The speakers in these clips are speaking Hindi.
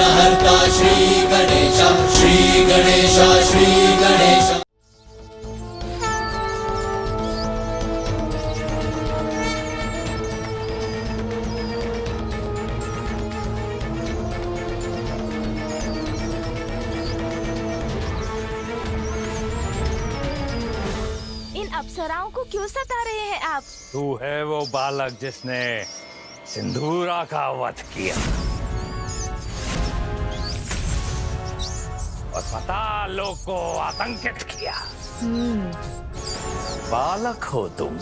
विघ्नहर्ता श्री गणेश, श्री गणेश, श्री गणेश। अप्सराओं को क्यों सता रहे हैं आप? तू है वो बालक जिसने सिंदूरा का वध किया और पाताल लोक को आतंकित किया। बालक हो तुम,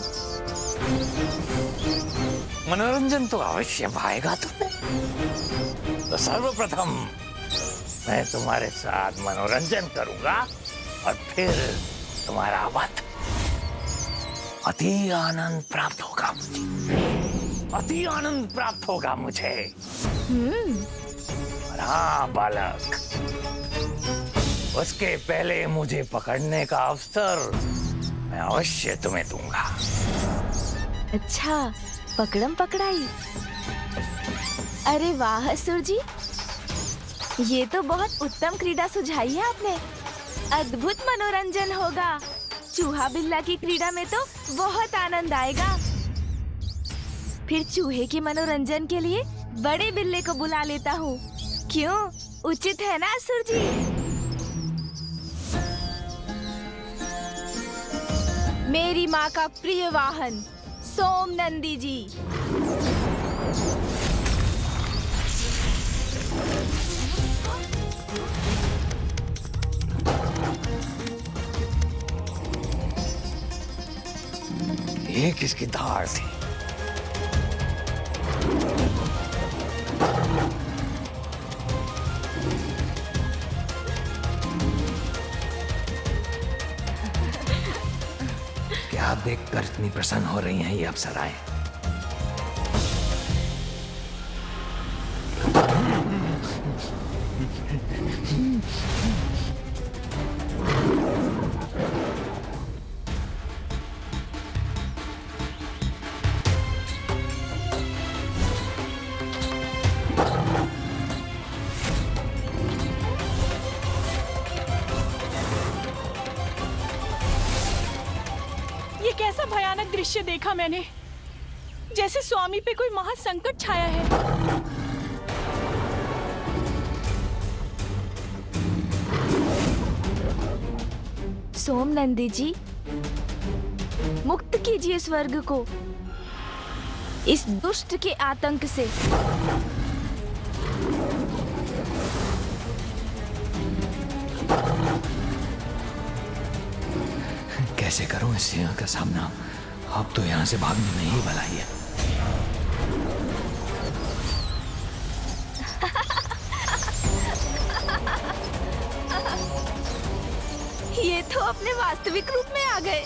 मनोरंजन तो अवश्य पाएगा तुम्हें। तो सर्वप्रथम मैं तुम्हारे साथ मनोरंजन करूंगा और फिर तुम्हारा वध। अति आनंद प्राप्त होगा मुझे, अति आनंद प्राप्त होगा मुझे। और हाँ बालक, उसके पहले मुझे पकड़ने का अवसर मैं अवश्य तुम्हें दूंगा। अच्छा, पकड़म पकड़ाई। अरे वाह असुर जी, ये तो बहुत उत्तम क्रीड़ा सुझाई है आपने। अद्भुत मनोरंजन होगा। चूहा बिल्ला की क्रीड़ा में तो बहुत आनंद आएगा। फिर चूहे के मनोरंजन के लिए बड़े बिल्ले को बुला लेता हूँ। क्यों, उचित है ना असुर जी? मेरी माँ का प्रिय वाहन सोम नंदी जी। ये किसकी धार थी? क्या देखकर इतनी प्रसन्न हो रही हैं ये अप्सराएं? कैसा भयानक दृश्य देखा मैंने, जैसे स्वामी पे कोई महासंकट छाया है। सोम नंदी जी, मुक्त कीजिए स्वर्ग को इस दुष्ट के आतंक से। कैसे करूं इस सिंह का सामना? अब तो यहां से भागने में ही भलाई है। ये तो अपने वास्तविक रूप में आ गए।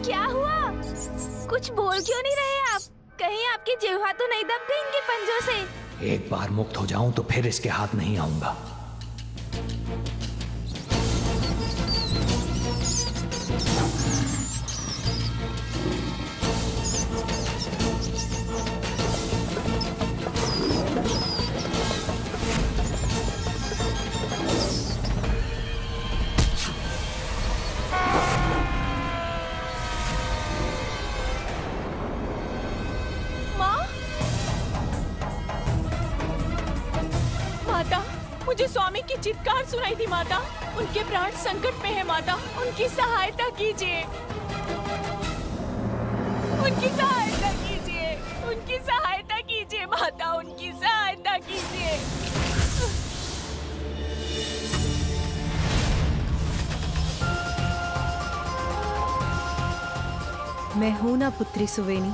क्या हुआ? कुछ बोल क्यों नहीं रहे आप? कहीं आपकी जिह्वा तो नहीं दब गई इनके पंजों से? एक बार मुक्त हो जाऊं तो फिर इसके हाथ नहीं आऊंगा। मुझे स्वामी की चित्कार सुनाई थी माता। उनके प्राण संकट में है माता, उनकी सहायता कीजिए, उनकी सहायता कीजिए, उनकी सहायता कीजिए माता, उनकी सहायता कीजिए। मैं हूं ना पुत्री सुवेनी,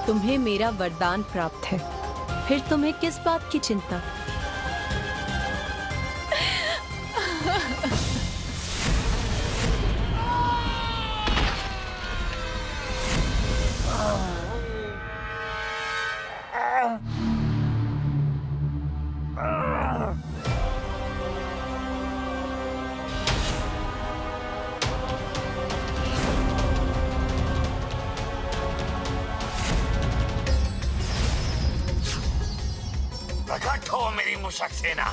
तुम्हें मेरा वरदान प्राप्त है, फिर तुम्हें किस बात की चिंता? प्रकट हो मेरी मूषक सेना।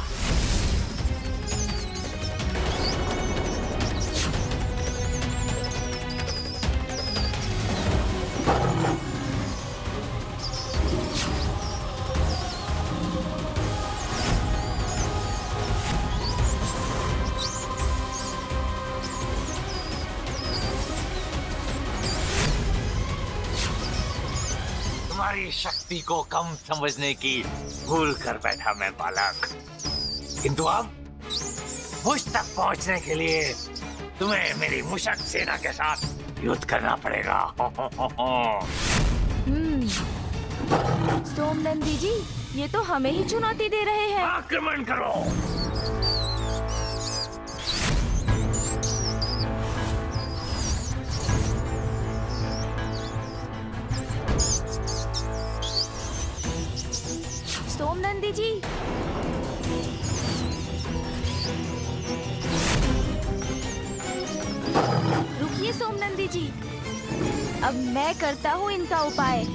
तुम्हारी शक्ति को कम समझने की भूल कर बैठा मैं बालक, किंतु अब मुझ तक पहुंचने के लिए तुम्हें मेरी मूषक सेना के साथ युद्ध करना पड़ेगा। सोमनंदी जी, ये तो हमें ही चुनौती दे रहे हैं। आक्रमण करो। सोमनंदी जी, रुकिए सोमनंदी जी, अब मैं करता हूँ इनका उपाय।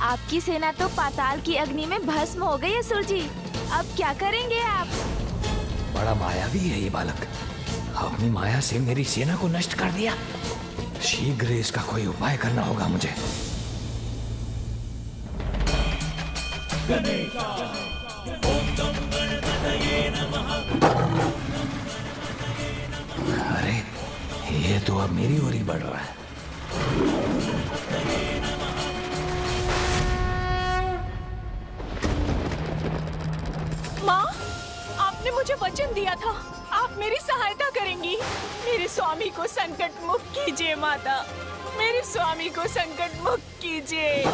आपकी सेना तो पाताल की अग्नि में भस्म हो गई है असुर जी। अब क्या करेंगे आप? बड़ा मायावी है ये बालक, अपनी माया से मेरी सेना को नष्ट कर दिया। शीघ्र इसका कोई उपाय करना होगा मुझे। अरे ये तो अब मेरी ओर ही बढ़ रहा है। माँ, आपने मुझे वचन दिया था, आप मेरी सहायता करेंगी। मेरे स्वामी को संकट मुक्त कीजिए माता, मेरे स्वामी को संकट मुक्त कीजिए।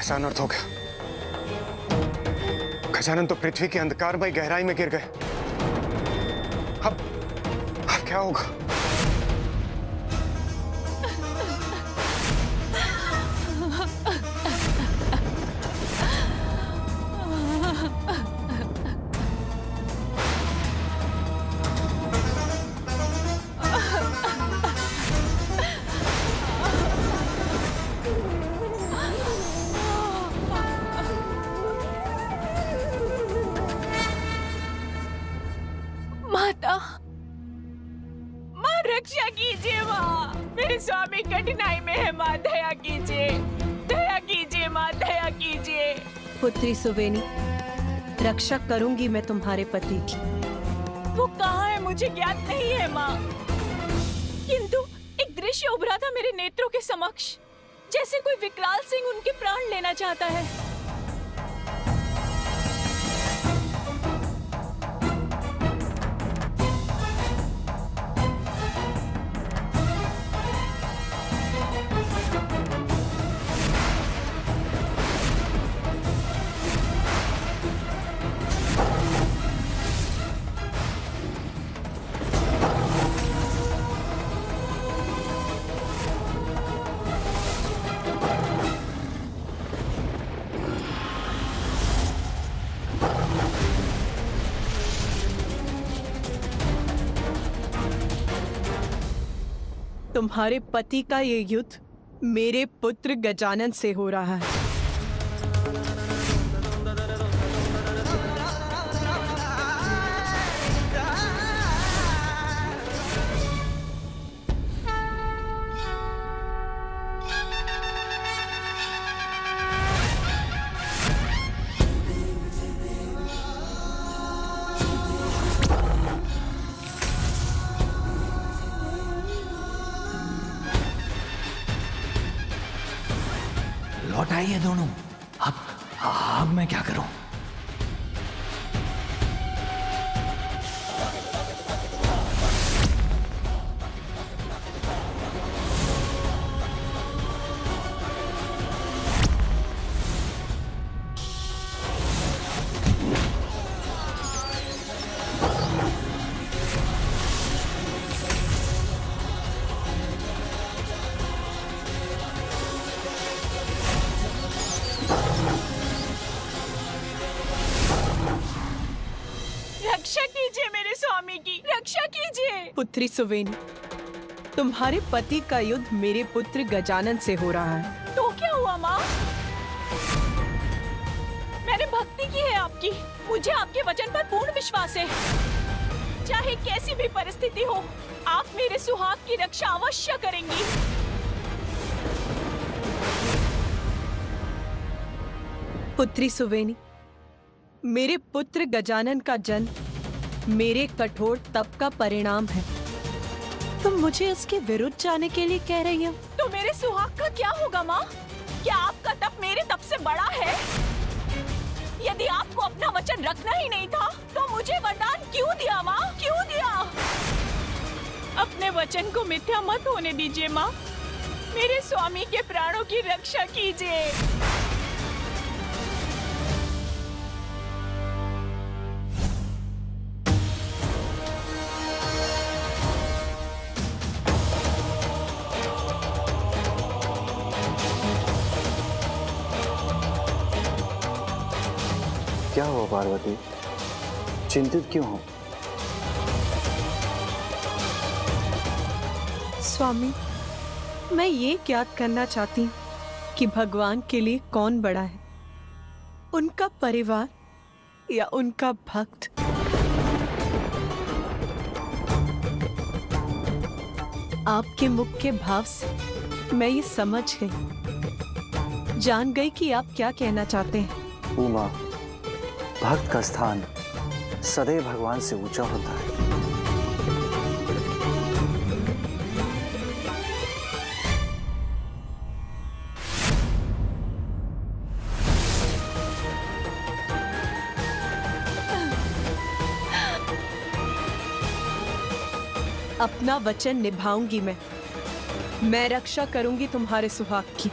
सा अनर्थ हो गया। गजानन तो पृथ्वी की अंधकारमय गहराई में गिर गए। अब क्या होगा? माता, माँ रक्षा कीजिए माँ, मेरे स्वामी कठिनाई में है माँ, दया कीजिए माँ, दया कीजिए। पुत्री सुवेनी, रक्षा करूंगी मैं तुम्हारे पति की। वो कहाँ है मुझे ज्ञात नहीं है माँ, किंतु एक दृश्य उभरा था मेरे नेत्रों के समक्ष, जैसे कोई विकराल सिंह उनके प्राण लेना चाहता है। तुम्हारे पति का ये युद्ध मेरे पुत्र गजानन से हो रहा है। लौट आइए दोनों। अब मैं क्या करूं? रक्षा कीजिए मेरे स्वामी की, रक्षा कीजिए। पुत्री सुवेनी, तुम्हारे पति का युद्ध मेरे पुत्र गजानन से हो रहा है। तो क्या हुआ माँ? मैंने भक्ति की है आपकी, मुझे आपके वचन पर पूर्ण विश्वास है। चाहे कैसी भी परिस्थिति हो, आप मेरे सुहाग की रक्षा अवश्य करेंगी। पुत्री सुवेनी, मेरे पुत्र गजानन का जन्म मेरे कठोर तप का परिणाम है। तुम मुझे उसके विरुद्ध जाने के लिए कह रही हो? तो मेरे सुहाग का क्या होगा माँ? क्या आपका तप मेरे तप से बड़ा है? यदि आपको अपना वचन रखना ही नहीं था, तो मुझे वरदान क्यों दिया माँ? क्यों दिया? अपने वचन को मिथ्या मत होने दीजिए माँ। मेरे स्वामी के प्राणों की रक्षा कीजिए। क्या हुआ पार्वती, चिंतित क्यों हो? स्वामी, मैं ये ज्ञात करना चाहती हूँ कि भगवान के लिए कौन बड़ा है, उनका परिवार या उनका भक्त। आपके मुख के भाव से मैं ये समझ गई, जान गई कि आप क्या कहना चाहते हैं। उमा, भक्त का स्थान सदैव भगवान से ऊंचा होता है। अपना वचन निभाऊंगी मैं रक्षा करूंगी तुम्हारे सुहाग की।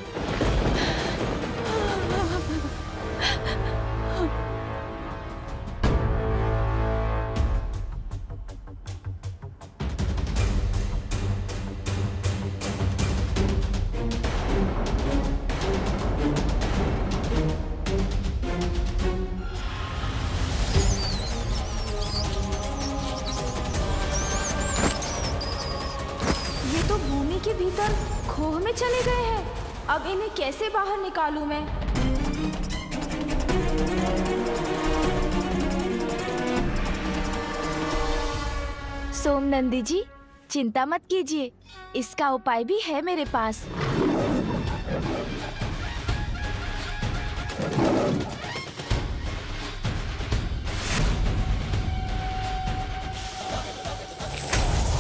के भीतर खोह में चले गए हैं। अब इन्हें कैसे बाहर निकालूं मैं? सोमनंदी जी, चिंता मत कीजिए, इसका उपाय भी है मेरे पास।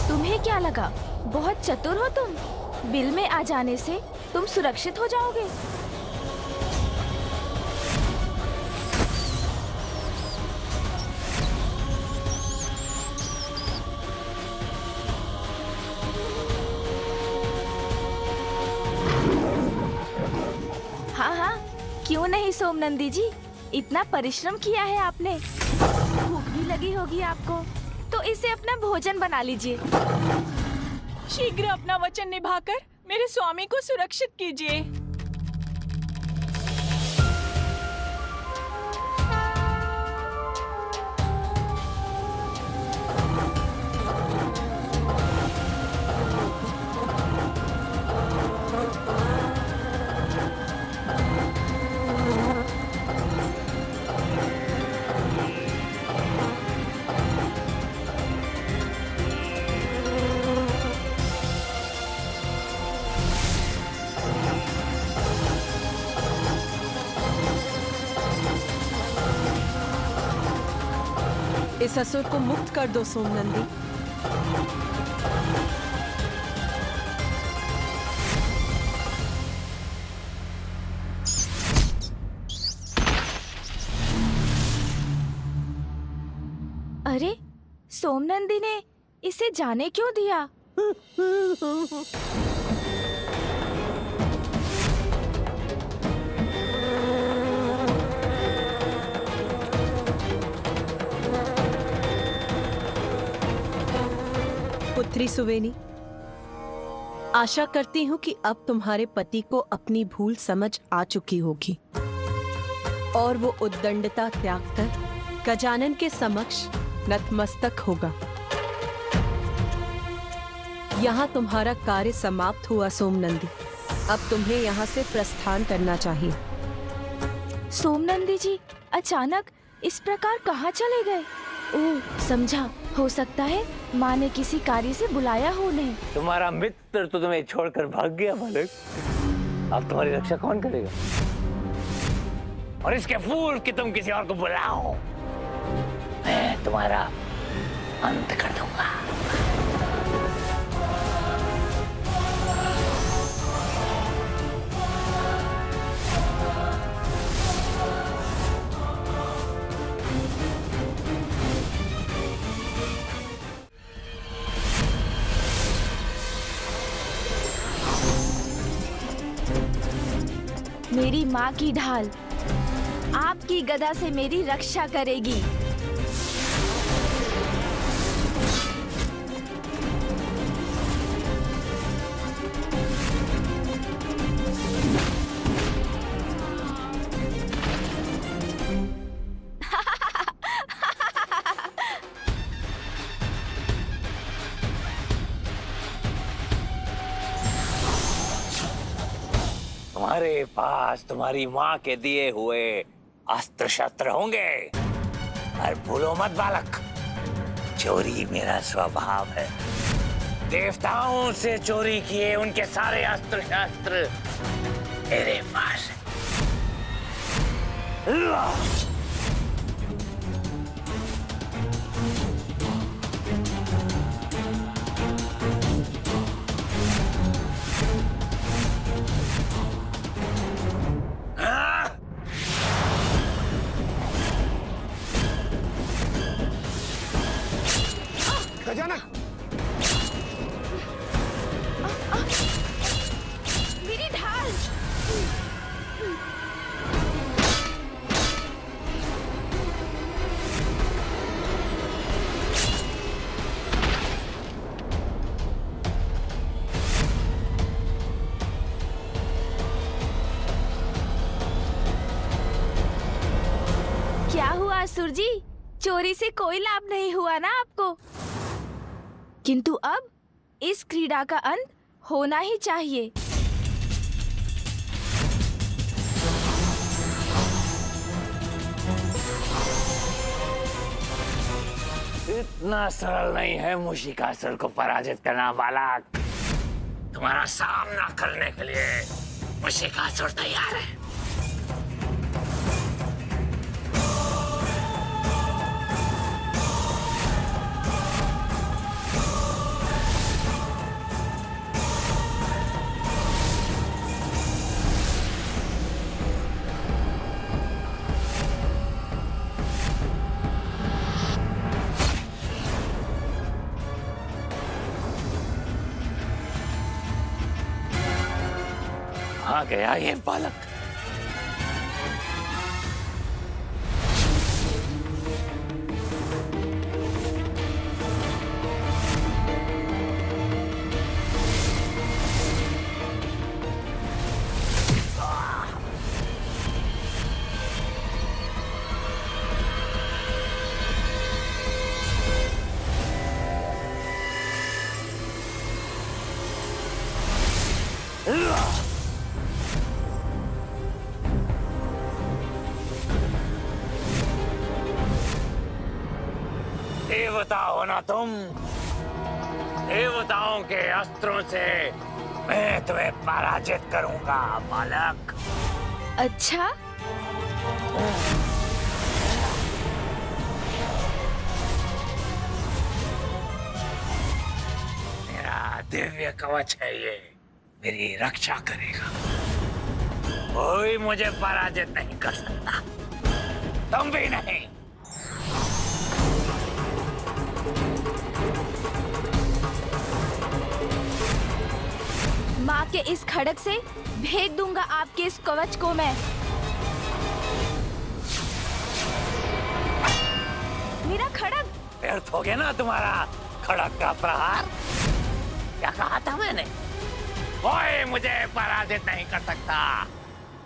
तुम्हें क्या लगा बहुत चतुर हो तुम? बिल में आ जाने से तुम सुरक्षित हो जाओगे। हाँ हाँ, क्यों नहीं सोमनंदी जी, इतना परिश्रम किया है आपने, भूख भी लगी होगी आपको, तो इसे अपना भोजन बना लीजिए। शीघ्र अपना वचन निभाकर मेरे स्वामी को सुरक्षित कीजिए। इस असुर को मुक्त कर दो सोमनंदी। अरे, सोमनंदी ने इसे जाने क्यों दिया? पुत्री सुवेनी, आशा करती हूँ कि अब तुम्हारे पति को अपनी भूल समझ आ चुकी होगी और वो उद्दंडता त्याग कर गजानन के समक्ष नतमस्तक होगा। यहाँ तुम्हारा कार्य समाप्त हुआ सोमनंदी, अब तुम्हें यहाँ से प्रस्थान करना चाहिए। सोमनंदी जी अचानक इस प्रकार कहाँ चले गए? ओह, समझा, हो सकता है माँ ने किसी कार्य से बुलाया हो उन्हें। तुम्हारा मित्र तो तुम्हें छोड़कर भाग गया बालक, अब तुम्हारी रक्षा कौन करेगा? और इसके पूर्व कि तुम किसी और को बुलाओ, मैं तुम्हारा अंत कर दूंगा। मेरी माँ की ढाल आपकी गदा से मेरी रक्षा करेगी। तुम्हारे पास तुम्हारी माँ के दिए हुए अस्त्र शस्त्र होंगे, और भूलो मत बालक, चोरी मेरा स्वभाव है। देवताओं से चोरी किए उनके सारे अस्त्र शस्त्र मेरे पास है। गजानन, मेरी ढाल। क्या हुआ असुर जी? चोरी से कोई लाभ नहीं हुआ ना आपको? किंतु अब इस क्रीड़ा का अंत होना ही चाहिए। इतना सरल नहीं है मूषिकासुर को पराजित करना बालक। तुम्हारा सामना करने के लिए मूषिकासुर तैयार है। आ गया ये बालक। देवता हो ना तुम? देवताओं के अस्त्रों से मैं तुम्हें पराजित करूंगा बालक। अच्छा, मेरा दिव्य कवच है ये, मेरी रक्षा करेगा। कोई मुझे पराजित नहीं कर सकता, तुम भी नहीं। माँ के इस खड़ग से भेद दूंगा आपके इस कवच को मैं। मेरा खड़ग व्यर्थ हो गया ना तुम्हारा खड़ग का प्रहार। क्या कहा था मैंने? कोई मुझे पराजित नहीं कर सकता,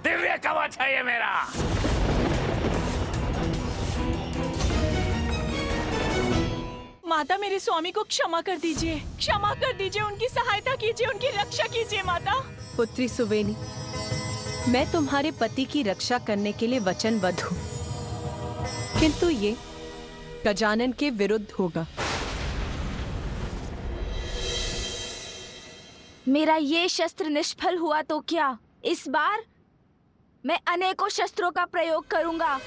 दिव्य कवच है ये मेरा। माता, मेरे स्वामी को क्षमा कर दीजिए, क्षमा कर दीजिए, उनकी सहायता कीजिए, उनकी रक्षा कीजिए माता। पुत्री सुवेनी, मैं तुम्हारे पति की रक्षा करने के लिए वचनबद्ध हूँ, किंतु ये गजानन के विरुद्ध होगा। मेरा ये शस्त्र निष्फल हुआ तो क्या, इस बार मैं अनेकों शस्त्रों का प्रयोग करूंगा।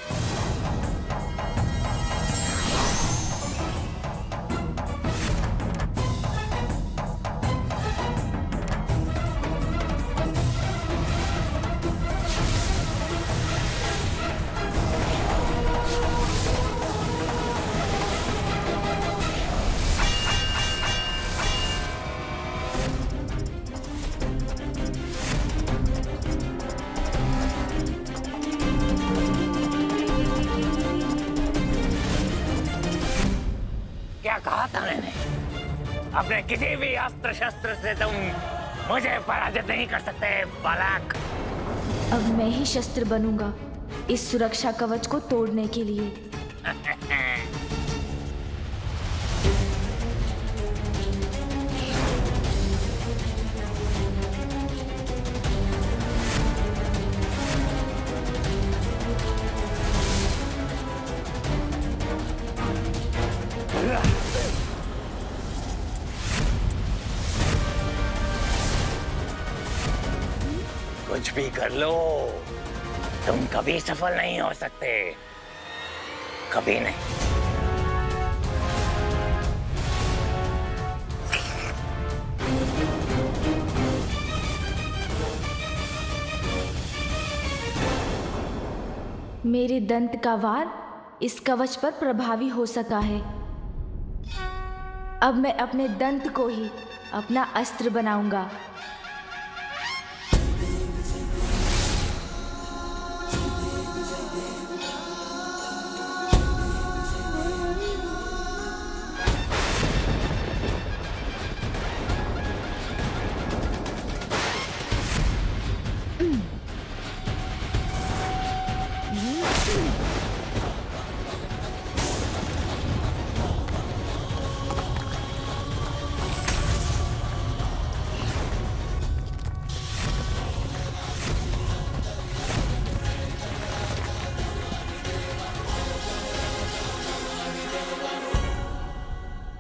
क्या कहा था मैंने? अपने किसी भी अस्त्र शस्त्र से तुम मुझे पराजित नहीं कर सकते बालक। अब मैं ही शस्त्र बनूंगा इस सुरक्षा कवच को तोड़ने के लिए। कुछ भी कर लो, तुम कभी सफल नहीं हो सकते, कभी नहीं। मेरे दंत का वार इस कवच पर प्रभावी हो सका है। अब मैं अपने दंत को ही अपना अस्त्र बनाऊंगा।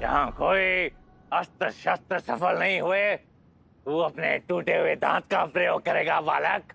जहाँ कोई अस्त्र शस्त्र सफल नहीं हुए, तू अपने टूटे हुए दांत का प्रयोग करेगा बालक।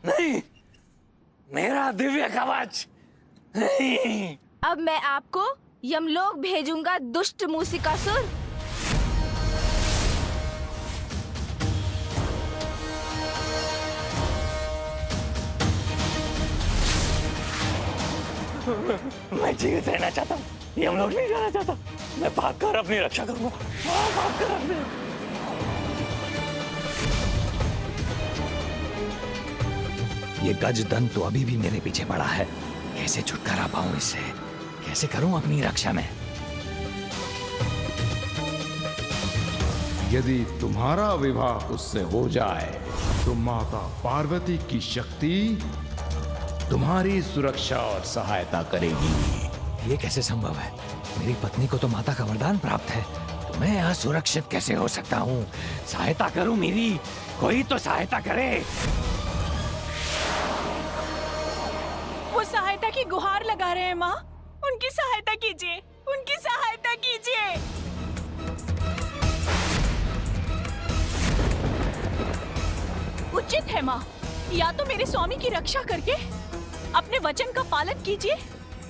नहीं, मेरा दिव्य कवच नहीं। अब मैं आपको यमलोक भेजूंगा, दुष्ट मूसिकासुर। मैं जीवित रहना चाहता हूँ, यमलोक नहीं जाना चाहता। मैं भागकर अपनी रक्षा करूंगा। भागकर अपनी। ये गजदंत तो अभी भी मेरे पीछे पड़ा है। कैसे छुटकारा पाऊं इससे? कैसे करूं अपनी रक्षा में? यदि तुम्हारा विवाह उससे हो जाए तो माता पार्वती की शक्ति तुम्हारी सुरक्षा और सहायता करेगी। ये कैसे संभव है? मेरी पत्नी को तो माता का वरदान प्राप्त है, तो मैं असुरक्षित कैसे हो सकता हूँ? सहायता करूं मेरी, कोई तो सहायता करे। वो सहायता की गुहार लगा रहे हैं माँ। उनकी सहायता कीजिए, उनकी सहायता कीजिए। उचित है माँ, या तो मेरे स्वामी की रक्षा करके अपने वचन का पालन कीजिए,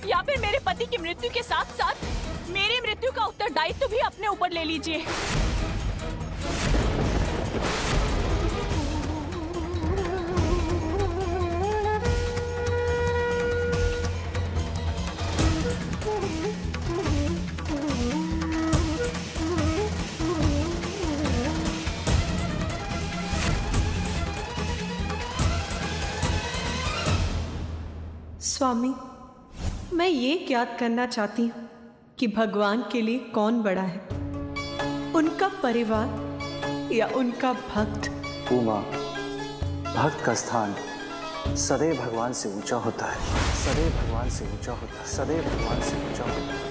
या फिर मेरे पति की मृत्यु के साथ साथ मेरी मृत्यु का उत्तरदायित्व भी अपने ऊपर ले लीजिए। स्वामी, मैं ये ज्ञात करना चाहती हूँ कि भगवान के लिए कौन बड़ा है, उनका परिवार या उनका भक्त। उमा, भक्त का स्थान सदैव भगवान से ऊंचा होता है। सदैव भगवान से ऊंचा होता है। सदैव भगवान से ऊंचा होता है।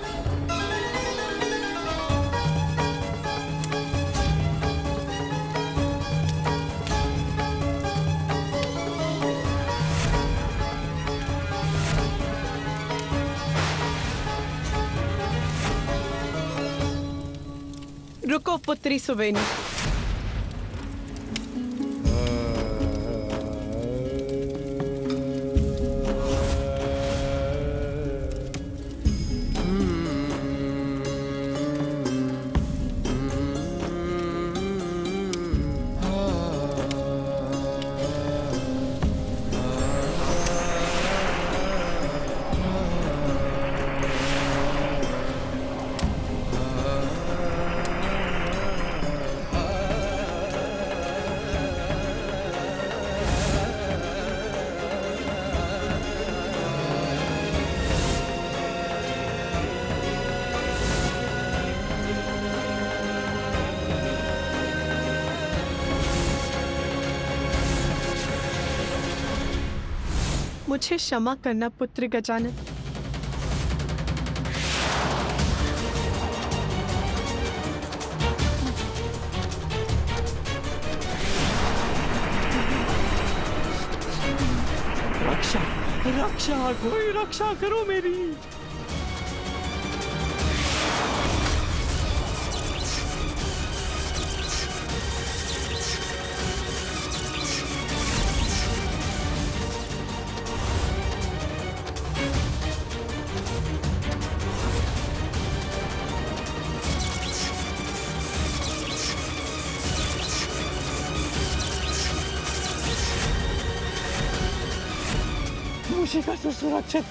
रुको पुत्री सुवेनी। मुझे क्षमा करना पुत्र गजानन। रक्षा, रक्षा, कोई रक्षा करो मेरी। मूषिकासुर सुरक्षित,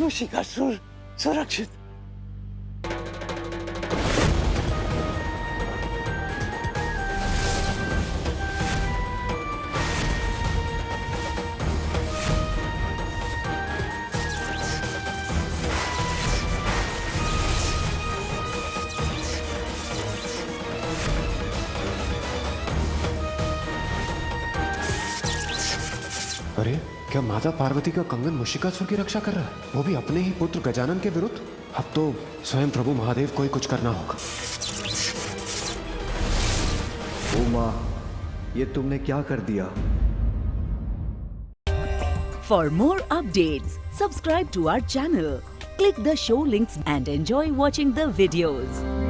मूषिकासुर सुरक्षित। अरे क्या माता पार्वती का कंगन मुशिकासुर की रक्षा कर रहा है, वो भी अपने ही पुत्र गजानन के विरुद्ध? अब तो स्वयं प्रभु महादेव को ही कुछ करना होगा। ओ माँ, ये तुमने क्या कर दिया? For more updates, subscribe to our channel, click the show links and enjoy watching the videos.